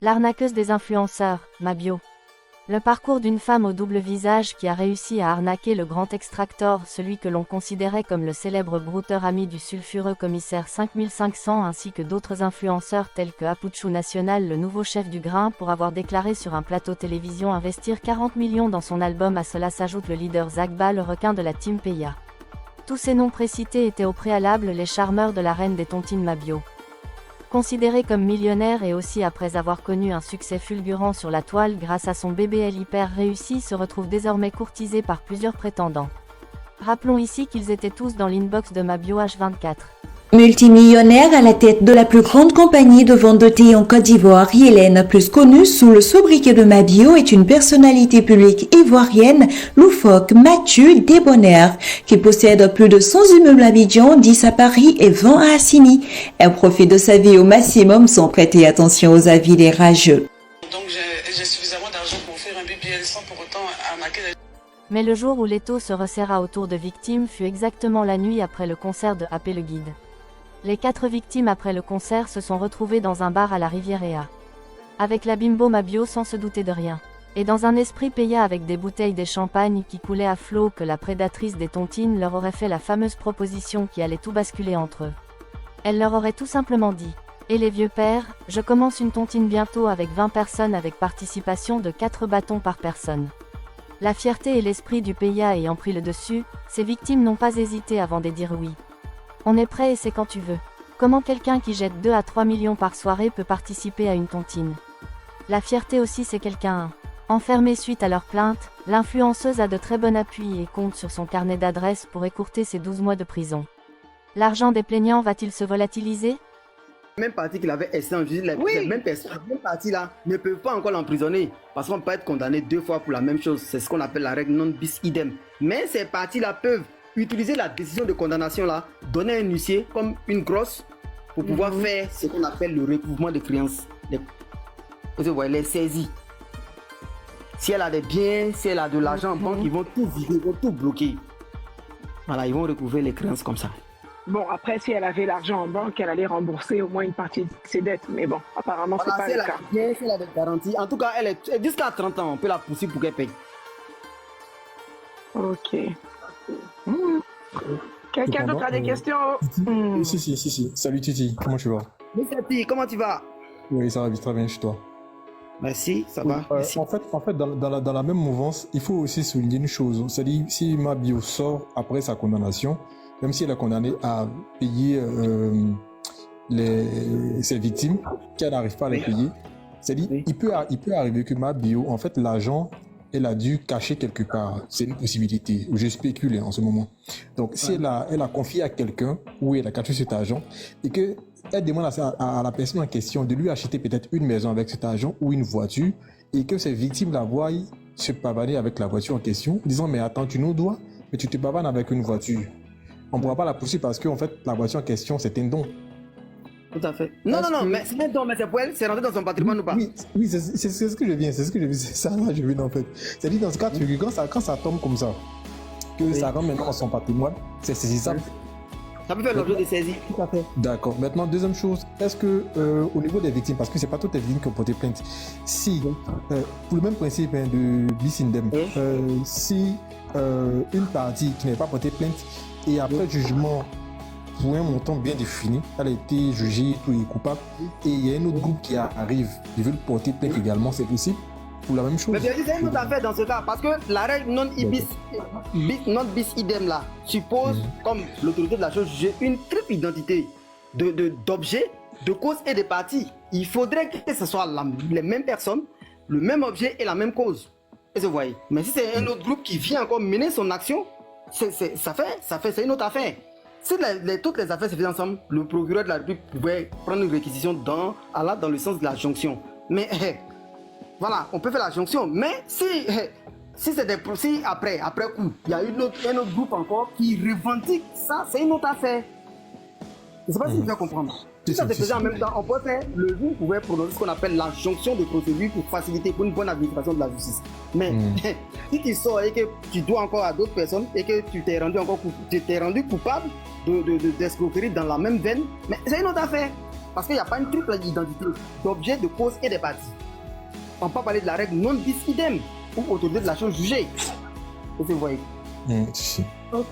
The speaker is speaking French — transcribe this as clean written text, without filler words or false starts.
L'arnaqueuse des influenceurs, Mabio. Le parcours d'une femme au double visage qui a réussi à arnaquer le grand extractor, celui que l'on considérait comme le célèbre brouteur ami du sulfureux commissaire 5500 ainsi que d'autres influenceurs tels que Apuchu National, le nouveau chef du grain, pour avoir déclaré sur un plateau télévision investir 40 millions dans son album. À cela s'ajoute le leader Zagba, le requin de la team Peya. Tous ces noms précités étaient au préalable les charmeurs de la reine des tontines Mabio. Considérée comme millionnaire et aussi après avoir connu un succès fulgurant sur la toile grâce à son BBL hyper réussi, se retrouve désormais courtisée par plusieurs prétendants. Rappelons ici qu'ils étaient tous dans l'inbox de Mabio H24. Multimillionnaire à la tête de la plus grande compagnie de vente de thé en Côte d'Ivoire, Yélène, plus connue sous le sobriquet de Mabio, est une personnalité publique ivoirienne, loufoque, mature, débonnaire, qui possède plus de 100 immeubles à Abidjan, 10 à Paris et 20 à Assini. Elle profite de sa vie au maximum sans prêter attention aux avis des rageux. Donc j'ai suffisamment d'argent pour faire un BBL sans pour autant arnaquer les... Mais le jour où l'étau se resserra autour de victimes fut exactement la nuit après le concert de AP le Guide. Les 4 victimes après le concert se sont retrouvées dans un bar à la Riviera. Avec la bimbo Mabio sans se douter de rien. Et dans un esprit Peya avec des bouteilles des champagnes qui coulaient à flot que la prédatrice des tontines leur aurait fait la fameuse proposition qui allait tout basculer entre eux. Elle leur aurait tout simplement dit « Et les vieux pères, je commence une tontine bientôt avec 20 personnes avec participation de 4 bâtons par personne. » La fierté et l'esprit du Peya ayant pris le dessus, ces victimes n'ont pas hésité avant de dire oui. On est prêt et c'est quand tu veux. Comment quelqu'un qui jette 2 à 3 millions par soirée peut participer à une tontine? La fierté aussi, c'est quelqu'un. Enfermée suite à leur plainte, l'influenceuse a de très bon appui et compte sur son carnet d'adresses pour écourter ses 12 mois de prison. L'argent des plaignants va-t-il se volatiliser? Même parti qu'il avait essayé en justice, les mêmes personnes, la même partie là, ne peuvent pas encore l'emprisonner parce qu'on peut être condamné 2 fois pour la même chose. C'est ce qu'on appelle la règle non bis idem. Mais ces parties là peuvent utiliser la décision de condamnation là, donner un huissier comme une grosse pour pouvoir faire ce qu'on appelle le recouvrement de créances. Vous voyez, les saisies. Si elle a des biens, si elle a de l'argent en banque, ils vont tout vider, ils vont tout bloquer. Voilà, ils vont recouvrer les créances comme ça. Bon, après, si elle avait l'argent en banque, elle allait rembourser au moins une partie de ses dettes. Mais bon, apparemment, voilà, c'est pas le cas. Si elle a des garanties, en tout cas, elle est jusqu'à 30 ans, on peut la pousser pour qu'elle paye. Ok. Quelqu'un d'autre a des questions? Si. Salut Titi, comment tu vas? Oui, Titi, comment tu vas? Oui, ça va très bien chez toi. Merci, ça va. Merci. En fait dans la même mouvance, il faut aussi souligner une chose. C'est-à-dire, si Mabio sort après sa condamnation, même si elle est condamnée à payer ses victimes, qu'elle n'arrive pas à les payer, c'est-à-dire, il peut arriver que Mabio, en fait, l'argent, elle a dû cacher quelque part. C'est une possibilité. Je spécule en ce moment. Donc, si elle a confié à quelqu'un où elle a caché cet argent et que elle demande à la personne en question de lui acheter peut-être une maison avec cet argent ou une voiture et que ses victimes la voient se pavaner avec la voiture en question, disant mais attends, tu nous dois, mais tu te pavanes avec une voiture. On ne pourra pas la poursuivre parce que en fait, la voiture en question, c'est un don. Tout à fait. Non, mais c'est un don, mais c'est pour elle, c'est rentré dans son patrimoine ou pas? Oui, c'est ce que je viens, c'est ça là, je viens en fait. C'est-à-dire dans ce cas, quand ça tombe comme ça, que ça rentre maintenant dans son patrimoine, c'est saisissable. Ça peut faire l'objet de saisie. Tout à fait. D'accord. Maintenant, deuxième chose, est-ce que au niveau des victimes, parce que c'est pas toutes les victimes qui ont porté plainte, si, pour le même principe de bis idem, si une partie qui n'est pas porté plainte et après jugement pour un montant bien défini, elle a été jugée, tout est coupable, et il y a un autre groupe qui arrive, ils veulent porter plainte également, c'est possible pour la même chose? Mais bien dit, c'est une autre affaire dans ce cas, parce que la règle non bis idem là suppose, comme l'autorité de la chose jugée, une triple identité d'objets, de causes et de parties. Il faudrait que ce soit les mêmes personnes, le même objet et la même cause. Et vous voyez. Mais si c'est un autre groupe qui vient encore mener son action, c'est une autre affaire. Si toutes les affaires se faisaient ensemble, le procureur de la République pouvait prendre une réquisition dans le sens de la jonction. Mais voilà, on peut faire la jonction. Mais si après coup, il y a un autre groupe encore qui revendique ça, c'est une autre affaire. Je ne sais pas si vous pouvez comprendre. Si ça se faisait en même temps, on peut faire, le juge pouvait prononcer ce qu'on appelle la jonction de procédure pour faciliter, pour une bonne administration de la justice. Mais si tu sors et que tu dois encore à d'autres personnes et que tu t'es rendu coupable d'escroquerie dans la même veine, mais c'est une autre affaire. Parce qu'il n'y a pas une triple identité d'objet, de cause et des parties. On peut parler de la règle non bis idem ou autorité de la chose jugée. Vous voyez. Si. Ok.